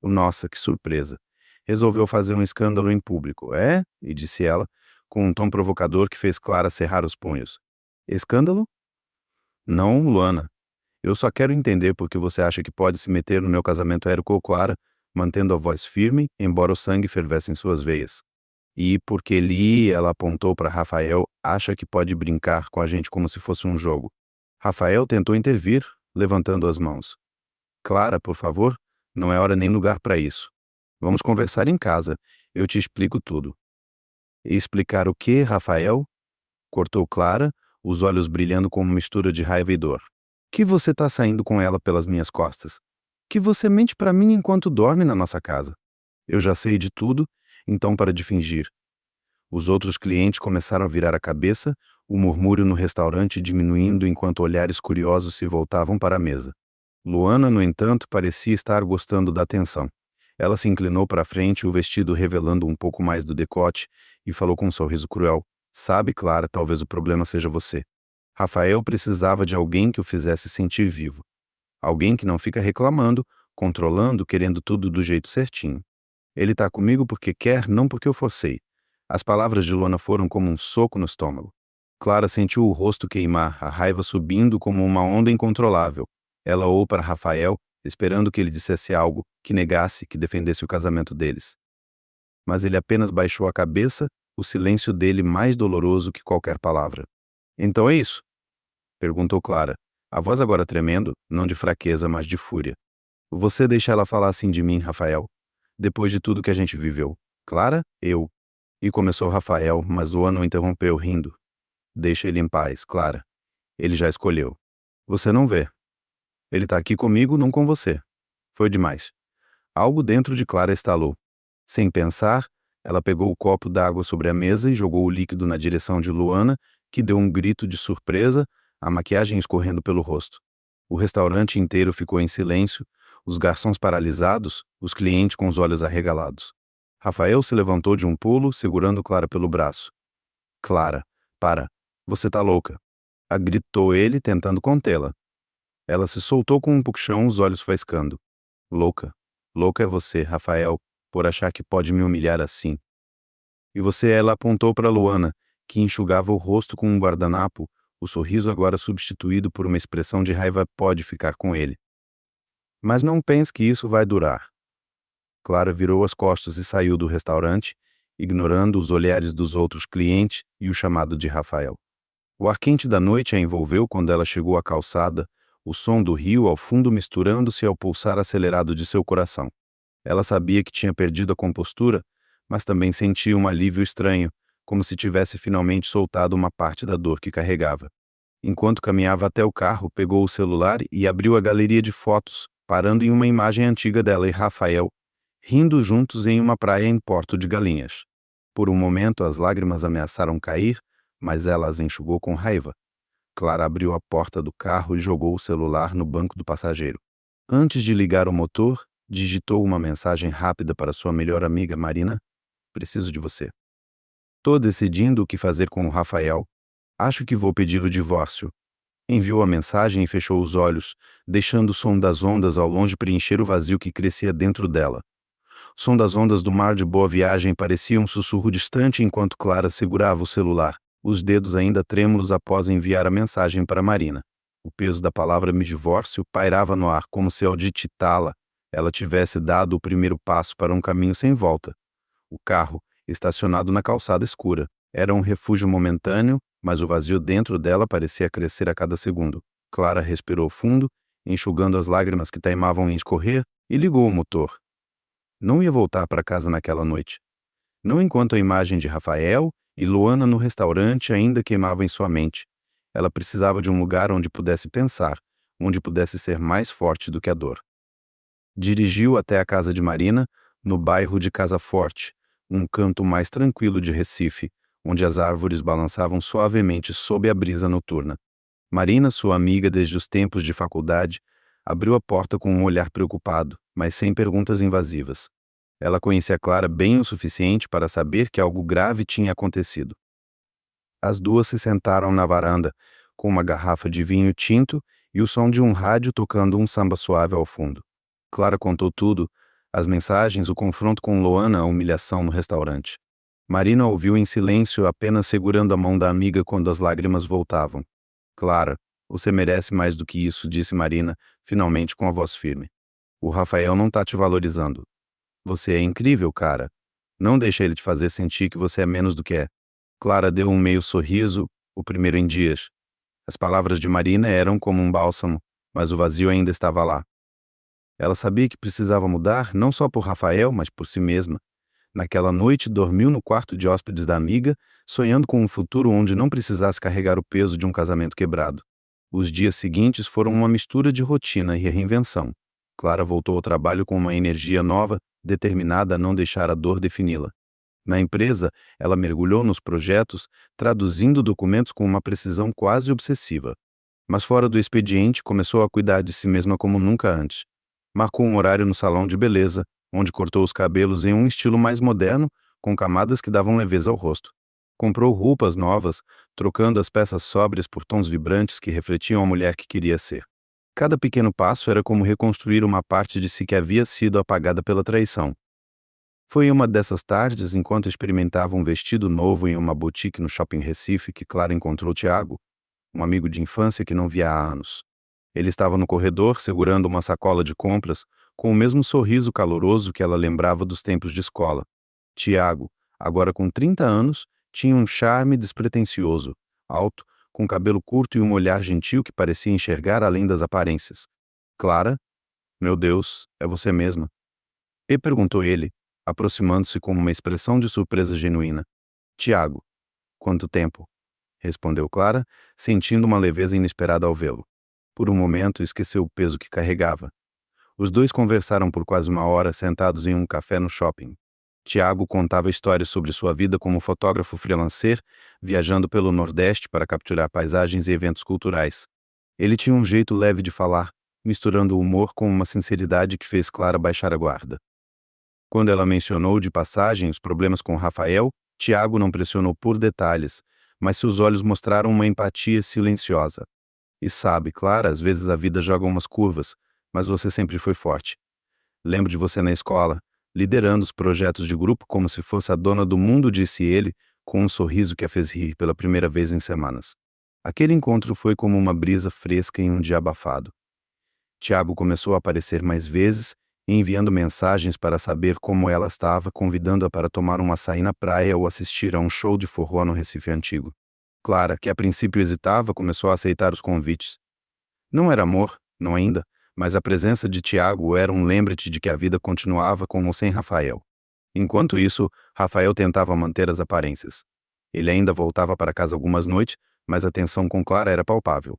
Nossa, que surpresa. Resolveu fazer um escândalo em público, é? E disse ela, com um tom provocador que fez Clara cerrar os punhos. Escândalo? Não, Luana. Eu só quero entender por que você acha que pode se meter no meu casamento Érico ou Clara, mantendo a voz firme, embora o sangue fervesse em suas veias. E porque ela apontou para Rafael, acha que pode brincar com a gente como se fosse um jogo. Rafael tentou intervir, levantando as mãos. Clara, por favor, não é hora nem lugar para isso. Vamos conversar em casa, eu te explico tudo. E explicar o quê, Rafael? Cortou Clara, os olhos brilhando com uma mistura de raiva e dor. Que você tá saindo com ela pelas minhas costas? Que você mente para mim enquanto dorme na nossa casa? Eu já sei de tudo, então para de fingir. Os outros clientes começaram a virar a cabeça, o murmúrio no restaurante diminuindo enquanto olhares curiosos se voltavam para a mesa. Luana, no entanto, parecia estar gostando da atenção. Ela se inclinou para a frente, o vestido revelando um pouco mais do decote, e falou com um sorriso cruel. Sabe, Clara, talvez o problema seja você. Rafael precisava de alguém que o fizesse sentir vivo. Alguém que não fica reclamando, controlando, querendo tudo do jeito certinho. Ele tá comigo porque quer, não porque eu forcei. As palavras de Luana foram como um soco no estômago. Clara sentiu o rosto queimar, a raiva subindo como uma onda incontrolável. Ela olhou para Rafael, esperando que ele dissesse algo, que negasse, que defendesse o casamento deles. Mas ele apenas baixou a cabeça, o silêncio dele mais doloroso que qualquer palavra. Então é isso? Perguntou Clara, a voz agora tremendo, não de fraqueza, mas de fúria. Você deixa ela falar assim de mim, Rafael? Depois de tudo que a gente viveu. Clara, eu. E começou Rafael, mas Luana o interrompeu, rindo. Deixa ele em paz, Clara. Ele já escolheu. Você não vê. Ele tá aqui comigo, não com você. Foi demais. Algo dentro de Clara estalou. Sem pensar, ela pegou o copo d'água sobre a mesa e jogou o líquido na direção de Luana, que deu um grito de surpresa, a maquiagem escorrendo pelo rosto. O restaurante inteiro ficou em silêncio, os garçons paralisados, os clientes com os olhos arregalados. Rafael se levantou de um pulo, segurando Clara pelo braço. Clara, para. Você tá louca. Gritou ele, tentando contê-la. Ela se soltou com um puxão, os olhos faiscando. Louca. Louca é você, Rafael, por achar que pode me humilhar assim. E você, ela apontou para Luana, que enxugava o rosto com um guardanapo, o sorriso agora substituído por uma expressão de raiva pode ficar com ele. Mas não pense que isso vai durar. Clara virou as costas e saiu do restaurante, ignorando os olhares dos outros clientes e o chamado de Rafael. O ar quente da noite a envolveu quando ela chegou à calçada, o som do rio ao fundo misturando-se ao pulsar acelerado de seu coração. Ela sabia que tinha perdido a compostura, mas também sentia um alívio estranho, como se tivesse finalmente soltado uma parte da dor que carregava. Enquanto caminhava até o carro, pegou o celular e abriu a galeria de fotos, parando em uma imagem antiga dela e Rafael, rindo juntos em uma praia em Porto de Galinhas. Por um momento, as lágrimas ameaçaram cair, mas ela as enxugou com raiva. Clara abriu a porta do carro e jogou o celular no banco do passageiro. Antes de ligar o motor, digitou uma mensagem rápida para sua melhor amiga Marina. Preciso de você. Tô decidindo o que fazer com o Rafael. Acho que vou pedir o divórcio. Enviou a mensagem e fechou os olhos, deixando o som das ondas ao longe preencher o vazio que crescia dentro dela. O som das ondas do mar de Boa Viagem parecia um sussurro distante enquanto Clara segurava o celular, os dedos ainda trêmulos após enviar a mensagem para Marina. O peso da palavra me divórcio pairava no ar como se ao digitá-la, ela tivesse dado o primeiro passo para um caminho sem volta. O carro, estacionado na calçada escura, era um refúgio momentâneo, mas o vazio dentro dela parecia crescer a cada segundo. Clara respirou fundo, enxugando as lágrimas que teimavam em escorrer, e ligou o motor. Não ia voltar para casa naquela noite. Não enquanto a imagem de Rafael e Luana no restaurante ainda queimava em sua mente. Ela precisava de um lugar onde pudesse pensar, onde pudesse ser mais forte do que a dor. Dirigiu até a casa de Marina, no bairro de Casa Forte, um canto mais tranquilo de Recife, onde as árvores balançavam suavemente sob a brisa noturna. Marina, sua amiga desde os tempos de faculdade, abriu a porta com um olhar preocupado, mas sem perguntas invasivas. Ela conhecia Clara bem o suficiente para saber que algo grave tinha acontecido. As duas se sentaram na varanda, com uma garrafa de vinho tinto e o som de um rádio tocando um samba suave ao fundo. Clara contou tudo, as mensagens, o confronto com Luana, a humilhação no restaurante. Marina ouviu em silêncio, apenas segurando a mão da amiga quando as lágrimas voltavam. Clara, você merece mais do que isso, disse Marina, finalmente com a voz firme. O Rafael não tá te valorizando. Você é incrível, cara. Não deixa ele te fazer sentir que você é menos do que é. Clara deu um meio sorriso, o primeiro em dias. As palavras de Marina eram como um bálsamo, mas o vazio ainda estava lá. Ela sabia que precisava mudar, não só por Rafael, mas por si mesma. Naquela noite, dormiu no quarto de hóspedes da amiga, sonhando com um futuro onde não precisasse carregar o peso de um casamento quebrado. Os dias seguintes foram uma mistura de rotina e reinvenção. Clara voltou ao trabalho com uma energia nova, determinada a não deixar a dor defini-la. Na empresa, ela mergulhou nos projetos, traduzindo documentos com uma precisão quase obsessiva. Mas fora do expediente, começou a cuidar de si mesma como nunca antes. Marcou um horário no salão de beleza, onde cortou os cabelos em um estilo mais moderno, com camadas que davam leveza ao rosto. Comprou roupas novas, trocando as peças sóbrias por tons vibrantes que refletiam a mulher que queria ser. Cada pequeno passo era como reconstruir uma parte de si que havia sido apagada pela traição. Foi em uma dessas tardes, enquanto experimentava um vestido novo em uma boutique no Shopping Recife, que Clara encontrou Tiago, um amigo de infância que não via há anos. Ele estava no corredor, segurando uma sacola de compras, com o mesmo sorriso caloroso que ela lembrava dos tempos de escola. Tiago, agora com 30 anos, tinha um charme despretensioso, alto, com cabelo curto e um olhar gentil que parecia enxergar além das aparências. Clara? Meu Deus, é você mesma. E perguntou ele, aproximando-se com uma expressão de surpresa genuína. Tiago. Quanto tempo? Respondeu Clara, sentindo uma leveza inesperada ao vê-lo. Por um momento, esqueceu o peso que carregava. Os dois conversaram por quase uma hora sentados em um café no shopping. Tiago contava histórias sobre sua vida como fotógrafo freelancer, viajando pelo Nordeste para capturar paisagens e eventos culturais. Ele tinha um jeito leve de falar, misturando o humor com uma sinceridade que fez Clara baixar a guarda. Quando ela mencionou de passagem os problemas com Rafael, Tiago não pressionou por detalhes, mas seus olhos mostraram uma empatia silenciosa. E sabe, Clara, às vezes a vida joga umas curvas, mas você sempre foi forte. Lembro de você na escola, liderando os projetos de grupo como se fosse a dona do mundo, disse ele, com um sorriso que a fez rir pela primeira vez em semanas. Aquele encontro foi como uma brisa fresca em um dia abafado. Tiago começou a aparecer mais vezes, enviando mensagens para saber como ela estava, convidando-a para tomar um açaí na praia ou assistir a um show de forró no Recife Antigo. Clara, que a princípio hesitava, começou a aceitar os convites. Não era amor, não ainda, mas a presença de Tiago era um lembrete de que a vida continuava com ou sem Rafael. Enquanto isso, Rafael tentava manter as aparências. Ele ainda voltava para casa algumas noites, mas a tensão com Clara era palpável.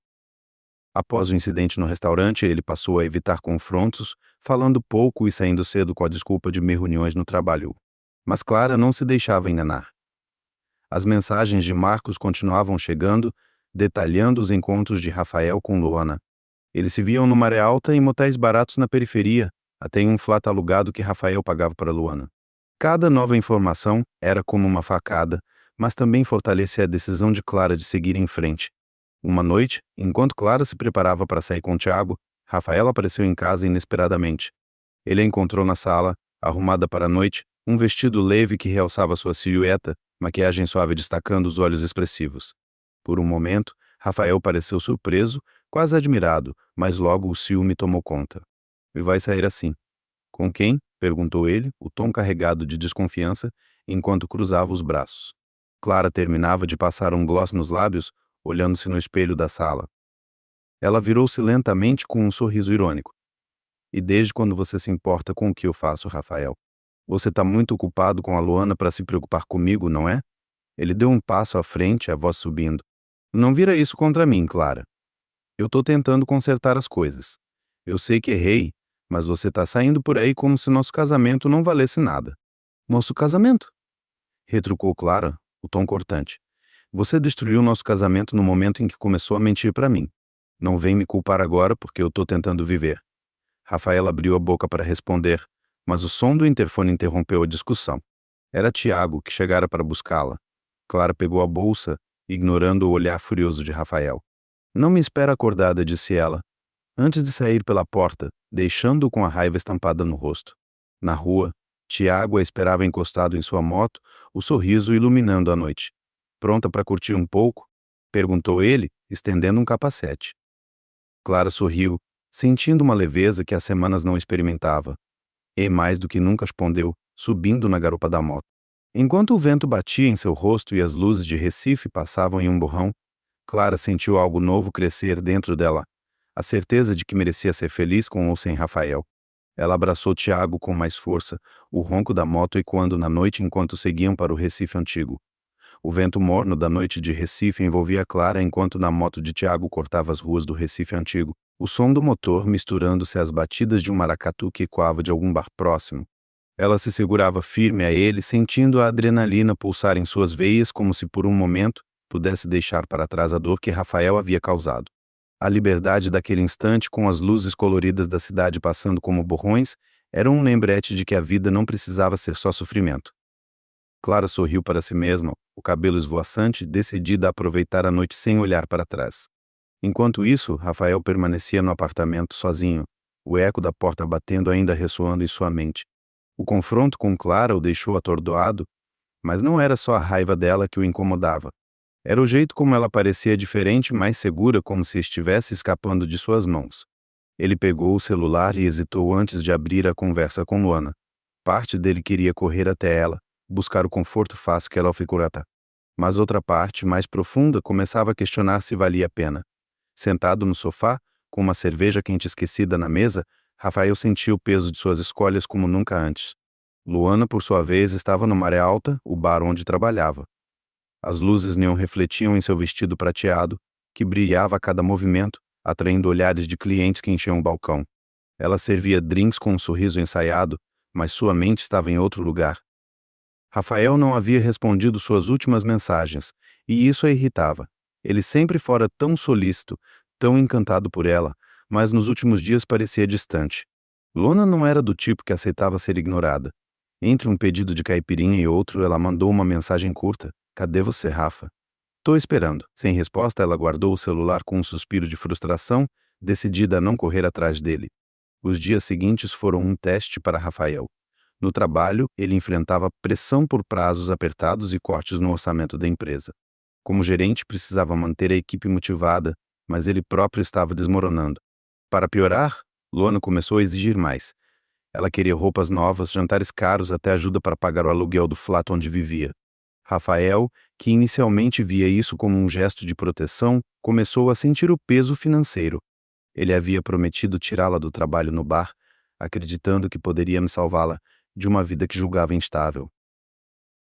Após o incidente no restaurante, ele passou a evitar confrontos, falando pouco e saindo cedo com a desculpa de reuniões no trabalho. Mas Clara não se deixava enganar. As mensagens de Marcos continuavam chegando, detalhando os encontros de Rafael com Luana. Eles se viam no Maré Alta em motéis baratos na periferia, até em um flat alugado que Rafael pagava para Luana. Cada nova informação era como uma facada, mas também fortalecia a decisão de Clara de seguir em frente. Uma noite, enquanto Clara se preparava para sair com Tiago, Rafael apareceu em casa inesperadamente. Ele a encontrou na sala, arrumada para a noite, um vestido leve que realçava sua silhueta, maquiagem suave destacando os olhos expressivos. Por um momento, Rafael pareceu surpreso, quase admirado, mas logo o ciúme tomou conta. "E vai sair assim?" "Com quem?" perguntou ele, o tom carregado de desconfiança, enquanto cruzava os braços. Clara terminava de passar um gloss nos lábios, olhando-se no espelho da sala. Ela virou-se lentamente com um sorriso irônico. "E desde quando você se importa com o que eu faço, Rafael? Você está muito ocupado com a Luana para se preocupar comigo, não é?" Ele deu um passo à frente, a voz subindo. "Não vira isso contra mim, Clara. Eu estou tentando consertar as coisas. Eu sei que errei, mas você está saindo por aí como se nosso casamento não valesse nada." "Nosso casamento?" retrucou Clara, o tom cortante. "Você destruiu nosso casamento no momento em que começou a mentir para mim. Não vem me culpar agora porque eu estou tentando viver." Rafaela abriu a boca para responder, mas o som do interfone interrompeu a discussão. Era Tiago, que chegara para buscá-la. Clara pegou a bolsa, ignorando o olhar furioso de Rafael. "Não me espera acordada", disse ela, antes de sair pela porta, deixando-o com a raiva estampada no rosto. Na rua, Tiago a esperava encostado em sua moto, o sorriso iluminando a noite. "Pronta para curtir um pouco?" perguntou ele, estendendo um capacete. Clara sorriu, sentindo uma leveza que há semanas não experimentava. E mais do que nunca respondeu, subindo na garupa da moto. Enquanto o vento batia em seu rosto e as luzes de Recife passavam em um borrão, Clara sentiu algo novo crescer dentro dela, a certeza de que merecia ser feliz com ou sem Rafael. Ela abraçou Tiago com mais força, o ronco da moto ecoando na noite enquanto seguiam para o Recife Antigo. O vento morno da noite de Recife envolvia Clara enquanto na moto de Tiago cortava as ruas do Recife Antigo, o som do motor misturando-se às batidas de um maracatu que ecoava de algum bar próximo. Ela se segurava firme a ele, sentindo a adrenalina pulsar em suas veias como se por um momento pudesse deixar para trás a dor que Rafael havia causado. A liberdade daquele instante, com as luzes coloridas da cidade passando como borrões, era um lembrete de que a vida não precisava ser só sofrimento. Clara sorriu para si mesma, o cabelo esvoaçante, decidida a aproveitar a noite sem olhar para trás. Enquanto isso, Rafael permanecia no apartamento sozinho, o eco da porta batendo ainda ressoando em sua mente. O confronto com Clara o deixou atordoado, mas não era só a raiva dela que o incomodava. Era o jeito como ela parecia diferente, mais segura, como se estivesse escapando de suas mãos. Ele pegou o celular e hesitou antes de abrir a conversa com Luana. Parte dele queria correr até ela, buscar o conforto fácil que ela oferecera. Mas outra parte, mais profunda, começava a questionar se valia a pena. Sentado no sofá, com uma cerveja quente esquecida na mesa, Rafael sentia o peso de suas escolhas como nunca antes. Luana, por sua vez, estava no Maré Alta, o bar onde trabalhava. As luzes neon refletiam em seu vestido prateado, que brilhava a cada movimento, atraindo olhares de clientes que enchiam o balcão. Ela servia drinks com um sorriso ensaiado, mas sua mente estava em outro lugar. Rafael não havia respondido suas últimas mensagens, e isso a irritava. Ele sempre fora tão solícito, tão encantado por ela, mas nos últimos dias parecia distante. Luana não era do tipo que aceitava ser ignorada. Entre um pedido de caipirinha e outro, ela mandou uma mensagem curta. "Cadê você, Rafa?" "Tô esperando." Sem resposta, ela guardou o celular com um suspiro de frustração, decidida a não correr atrás dele. Os dias seguintes foram um teste para Rafael. No trabalho, ele enfrentava pressão por prazos apertados e cortes no orçamento da empresa. Como gerente, precisava manter a equipe motivada, mas ele próprio estava desmoronando. Para piorar, Luana começou a exigir mais. Ela queria roupas novas, jantares caros, até ajuda para pagar o aluguel do flat onde vivia. Rafael, que inicialmente via isso como um gesto de proteção, começou a sentir o peso financeiro. Ele havia prometido tirá-la do trabalho no bar, acreditando que poderia me salvá-la de uma vida que julgava instável.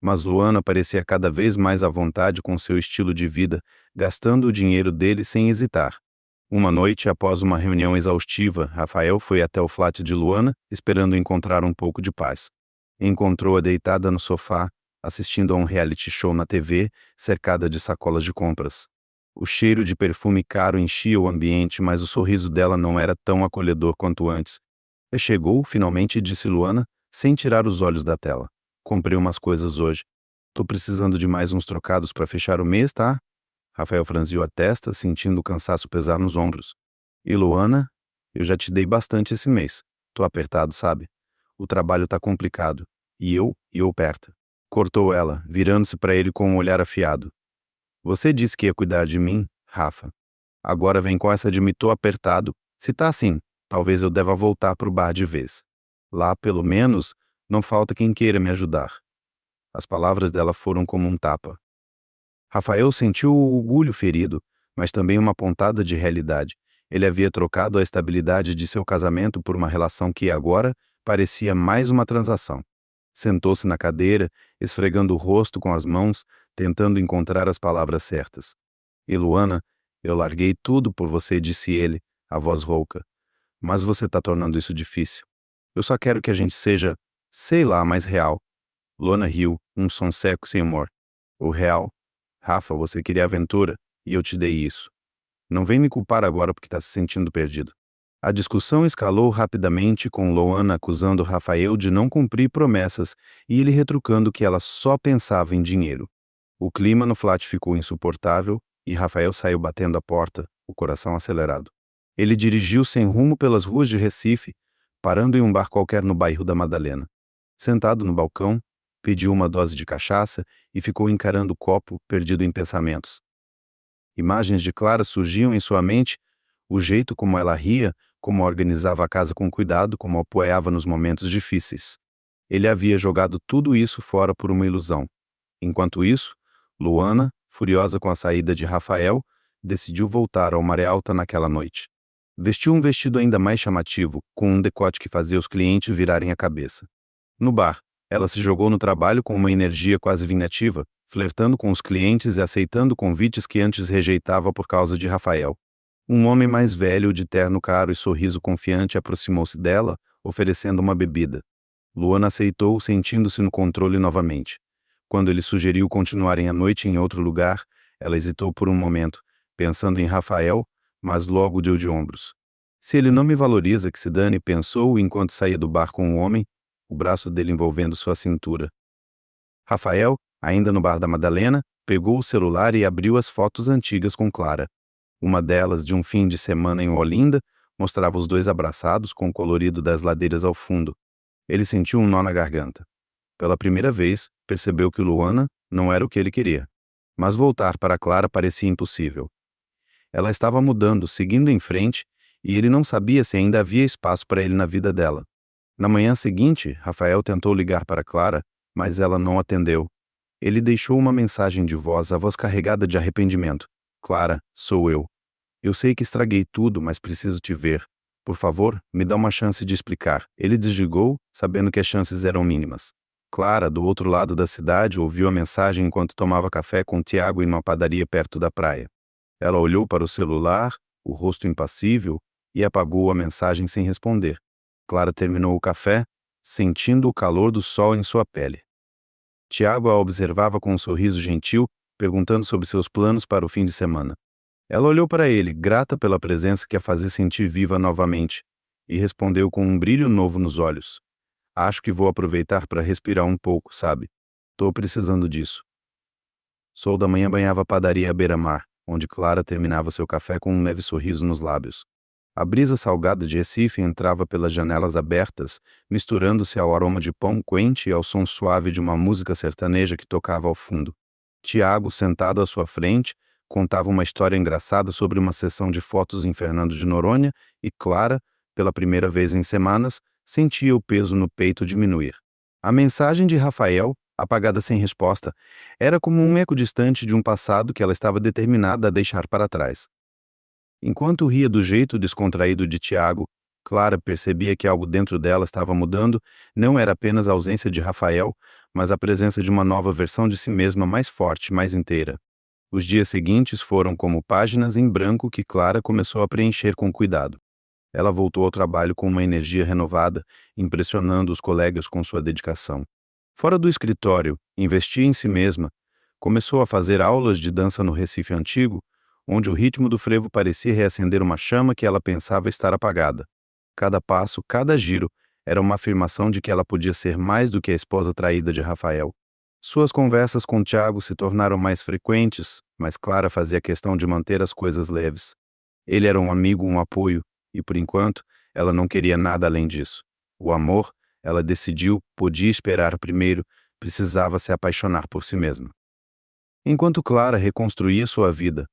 Mas Luana parecia cada vez mais à vontade com seu estilo de vida, gastando o dinheiro dele sem hesitar. Uma noite, após uma reunião exaustiva, Rafael foi até o flat de Luana, esperando encontrar um pouco de paz. Encontrou-a deitada no sofá, assistindo a um reality show na TV, cercada de sacolas de compras. O cheiro de perfume caro enchia o ambiente, mas o sorriso dela não era tão acolhedor quanto antes. Chegou, finalmente, disse Luana, sem tirar os olhos da tela. Comprei umas coisas hoje. Tô precisando de mais uns trocados para fechar o mês, tá? Rafael franziu a testa, sentindo o cansaço pesar nos ombros. E Luana, eu já te dei bastante esse mês. Tô apertado, sabe? O trabalho tá complicado. E eu perto. Cortou ela, virando-se para ele com um olhar afiado. Você disse que ia cuidar de mim, Rafa. Agora vem com essa de me tô apertado. Se tá assim, talvez eu deva voltar pro bar de vez. Lá, pelo menos, não falta quem queira me ajudar. As palavras dela foram como um tapa. Rafael sentiu o orgulho ferido, mas também uma pontada de realidade. Ele havia trocado a estabilidade de seu casamento por uma relação que agora parecia mais uma transação. Sentou-se na cadeira, esfregando o rosto com as mãos, tentando encontrar as palavras certas. E Luana, eu larguei tudo por você, disse ele, a voz rouca. Mas você está tornando isso difícil. Eu só quero que a gente seja, sei lá, mais real. Luana riu, um som seco sem humor. O real? Rafa, você queria aventura, e eu te dei isso. Não vem me culpar agora porque está se sentindo perdido. A discussão escalou rapidamente, com Luana acusando Rafael de não cumprir promessas e ele retrucando que ela só pensava em dinheiro. O clima no flat ficou insuportável e Rafael saiu batendo a porta, o coração acelerado. Ele dirigiu sem rumo pelas ruas de Recife, parando em um bar qualquer no bairro da Madalena. Sentado no balcão, pediu uma dose de cachaça e ficou encarando o copo, perdido em pensamentos. Imagens de Clara surgiam em sua mente, o jeito como ela ria, como organizava a casa com cuidado, como apoiava nos momentos difíceis. Ele havia jogado tudo isso fora por uma ilusão. Enquanto isso, Luana, furiosa com a saída de Rafael, decidiu voltar ao Maré Alta naquela noite. Vestiu um vestido ainda mais chamativo, com um decote que fazia os clientes virarem a cabeça. No bar, ela se jogou no trabalho com uma energia quase vingativa, flertando com os clientes e aceitando convites que antes rejeitava por causa de Rafael. Um homem mais velho, de terno caro e sorriso confiante, aproximou-se dela, oferecendo uma bebida. Luana aceitou, sentindo-se no controle novamente. Quando ele sugeriu continuarem a noite em outro lugar, ela hesitou por um momento, pensando em Rafael, mas logo deu de ombros. Se ele não me valoriza, que se dane, pensou enquanto saía do bar com o homem, o braço dele envolvendo sua cintura. Rafael, ainda no bar da Madalena, pegou o celular e abriu as fotos antigas com Clara. Uma delas, de um fim de semana em Olinda, mostrava os dois abraçados com o colorido das ladeiras ao fundo. Ele sentiu um nó na garganta. Pela primeira vez, percebeu que Luana não era o que ele queria. Mas voltar para Clara parecia impossível. Ela estava mudando, seguindo em frente, e ele não sabia se ainda havia espaço para ele na vida dela. Na manhã seguinte, Rafael tentou ligar para Clara, mas ela não atendeu. Ele deixou uma mensagem de voz, a voz carregada de arrependimento. Clara, sou eu. Eu sei que estraguei tudo, mas preciso te ver. Por favor, me dá uma chance de explicar. Ele desligou, sabendo que as chances eram mínimas. Clara, do outro lado da cidade, ouviu a mensagem enquanto tomava café com Tiago em uma padaria perto da praia. Ela olhou para o celular, o rosto impassível, e apagou a mensagem sem responder. Clara terminou o café, sentindo o calor do sol em sua pele. Tiago a observava com um sorriso gentil, perguntando sobre seus planos para o fim de semana. Ela olhou para ele, grata pela presença que a fazia sentir viva novamente, e respondeu com um brilho novo nos olhos. Acho que vou aproveitar para respirar um pouco, sabe? Tô precisando disso. Sol da manhã banhava a padaria à beira-mar, onde Clara terminava seu café com um leve sorriso nos lábios. A brisa salgada de Recife entrava pelas janelas abertas, misturando-se ao aroma de pão quente e ao som suave de uma música sertaneja que tocava ao fundo. Tiago, sentado à sua frente, contava uma história engraçada sobre uma sessão de fotos em Fernando de Noronha e Clara, pela primeira vez em semanas, sentia o peso no peito diminuir. A mensagem de Rafael, apagada sem resposta, era como um eco distante de um passado que ela estava determinada a deixar para trás. Enquanto ria do jeito descontraído de Tiago, Clara percebia que algo dentro dela estava mudando, não era apenas a ausência de Rafael, mas a presença de uma nova versão de si mesma mais forte, mais inteira. Os dias seguintes foram como páginas em branco que Clara começou a preencher com cuidado. Ela voltou ao trabalho com uma energia renovada, impressionando os colegas com sua dedicação. Fora do escritório, investia em si mesma, começou a fazer aulas de dança no Recife antigo, onde o ritmo do frevo parecia reacender uma chama que ela pensava estar apagada. Cada passo, cada giro, era uma afirmação de que ela podia ser mais do que a esposa traída de Rafael. Suas conversas com Tiago se tornaram mais frequentes, mas Clara fazia questão de manter as coisas leves. Ele era um amigo, um apoio, e por enquanto, ela não queria nada além disso. O amor, ela decidiu, podia esperar primeiro, precisava se apaixonar por si mesma. Enquanto Clara reconstruía sua vida,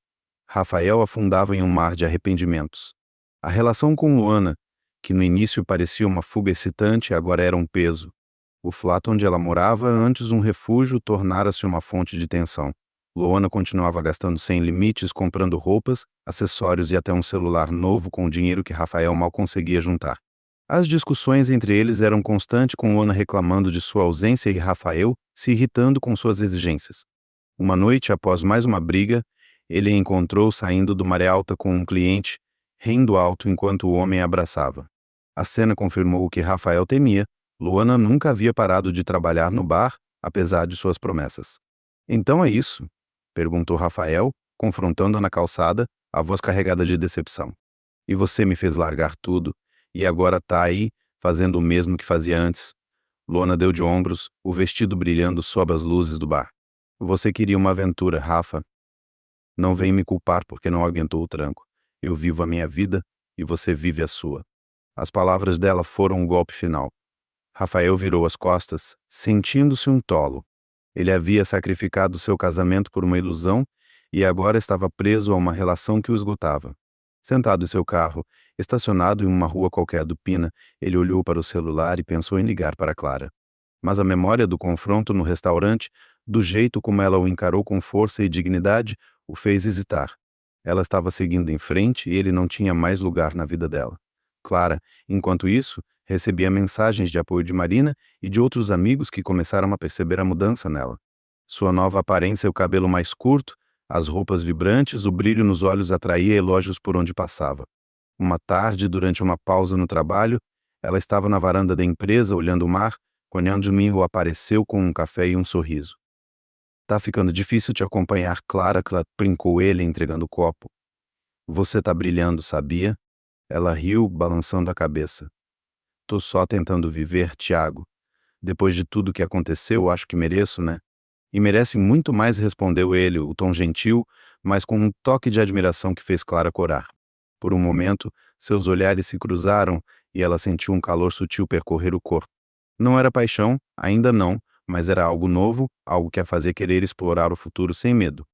Rafael afundava em um mar de arrependimentos. A relação com Luana, que no início parecia uma fuga excitante, agora era um peso. O flat onde ela morava, antes um refúgio, tornara-se uma fonte de tensão. Luana continuava gastando sem limites, comprando roupas, acessórios e até um celular novo com o dinheiro que Rafael mal conseguia juntar. As discussões entre eles eram constantes, com Luana reclamando de sua ausência e Rafael se irritando com suas exigências. Uma noite, após mais uma briga, ele a encontrou saindo do Maré Alta com um cliente, rindo alto enquanto o homem a abraçava. A cena confirmou o que Rafael temia: Luana nunca havia parado de trabalhar no bar, apesar de suas promessas. "Então é isso?", perguntou Rafael, confrontando-a na calçada, a voz carregada de decepção. "E você me fez largar tudo, e agora tá aí, fazendo o mesmo que fazia antes?" Luana deu de ombros, o vestido brilhando sob as luzes do bar. "Você queria uma aventura, Rafa. Não vem me culpar porque não aguentou o tranco. Eu vivo a minha vida e você vive a sua." As palavras dela foram o golpe final. Rafael virou as costas, sentindo-se um tolo. Ele havia sacrificado seu casamento por uma ilusão e agora estava preso a uma relação que o esgotava. Sentado em seu carro, estacionado em uma rua qualquer do Pina, ele olhou para o celular e pensou em ligar para Clara. Mas a memória do confronto no restaurante, do jeito como ela o encarou com força e dignidade, o fez hesitar. Ela estava seguindo em frente e ele não tinha mais lugar na vida dela. Clara, enquanto isso, recebia mensagens de apoio de Marina e de outros amigos que começaram a perceber a mudança nela. Sua nova aparência, o cabelo mais curto, as roupas vibrantes, o brilho nos olhos atraía elogios por onde passava. Uma tarde, durante uma pausa no trabalho, ela estava na varanda da empresa olhando o mar, quando Andominho apareceu com um café e um sorriso. "Tá ficando difícil te acompanhar, Clara", brincou ele, entregando o copo. "Você tá brilhando, sabia?" Ela riu, balançando a cabeça. "Tô só tentando viver, Tiago. Depois de tudo que aconteceu, acho que mereço, né?" "E merece muito mais", respondeu ele, o tom gentil, mas com um toque de admiração que fez Clara corar. Por um momento, seus olhares se cruzaram e ela sentiu um calor sutil percorrer o corpo. Não era paixão, ainda não, mas era algo novo, algo que a fazia querer explorar o futuro sem medo.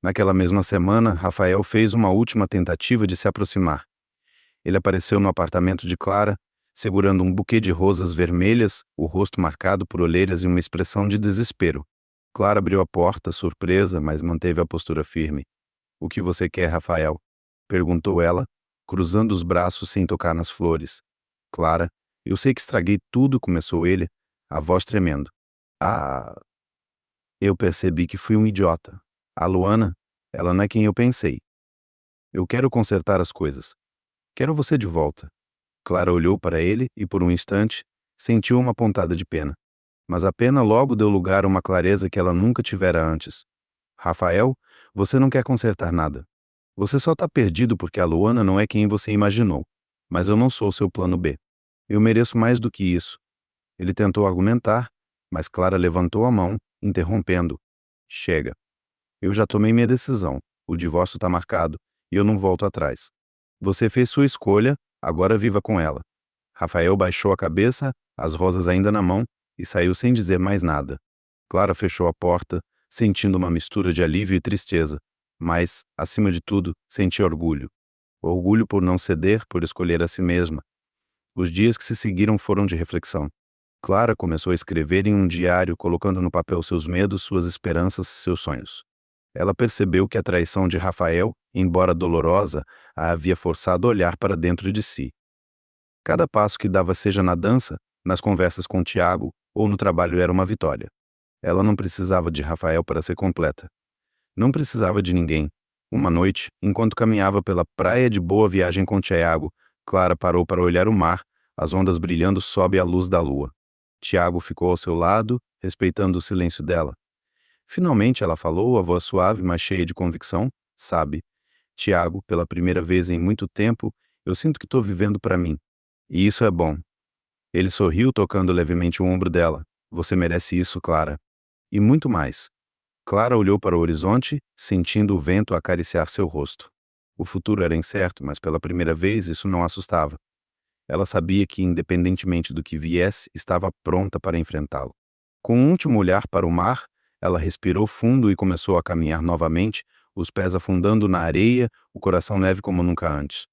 Naquela mesma semana, Rafael fez uma última tentativa de se aproximar. Ele apareceu no apartamento de Clara, segurando um buquê de rosas vermelhas, o rosto marcado por olheiras e uma expressão de desespero. Clara abriu a porta, surpresa, mas manteve a postura firme. "O que você quer, Rafael?", perguntou ela, cruzando os braços sem tocar nas flores. "Clara, eu sei que estraguei tudo", começou ele, a voz tremendo. "Ah, eu percebi que fui um idiota. A Luana, ela não é quem eu pensei. Eu quero consertar as coisas. Quero você de volta." Clara olhou para ele e, por um instante, sentiu uma pontada de pena. Mas a pena logo deu lugar a uma clareza que ela nunca tivera antes. "Rafael, você não quer consertar nada. Você só está perdido porque a Luana não é quem você imaginou. Mas eu não sou seu plano B. Eu mereço mais do que isso." Ele tentou argumentar, mas Clara levantou a mão, interrompendo. "Chega. Eu já tomei minha decisão. O divórcio está marcado e eu não volto atrás." Você fez sua escolha, agora viva com ela. Rafael baixou a cabeça, as rosas ainda na mão, e saiu sem dizer mais nada. Clara fechou a porta, sentindo uma mistura de alívio e tristeza, mas, acima de tudo, sentia orgulho. Orgulho por não ceder, por escolher a si mesma. Os dias que se seguiram foram de reflexão. Clara começou a escrever em um diário, colocando no papel seus medos, suas esperanças, seus sonhos. Ela percebeu que a traição de Rafael, embora dolorosa, a havia forçado a olhar para dentro de si. Cada passo que dava, seja na dança, nas conversas com Tiago ou no trabalho, era uma vitória. Ela não precisava de Rafael para ser completa. Não precisava de ninguém. Uma noite, enquanto caminhava pela praia de Boa Viagem com Tiago, Clara parou para olhar o mar, as ondas brilhando sob a luz da lua. Tiago ficou ao seu lado, respeitando o silêncio dela. Finalmente ela falou, a voz suave, mas cheia de convicção: sabe, Tiago, pela primeira vez em muito tempo, eu sinto que estou vivendo para mim. E isso é bom. Ele sorriu, tocando levemente o ombro dela. Você merece isso, Clara. E muito mais. Clara olhou para o horizonte, sentindo o vento acariciar seu rosto. O futuro era incerto, mas pela primeira vez isso não a assustava. Ela sabia que, independentemente do que viesse, estava pronta para enfrentá-lo. Com um último olhar para o mar, ela respirou fundo e começou a caminhar novamente, os pés afundando na areia, o coração leve como nunca antes.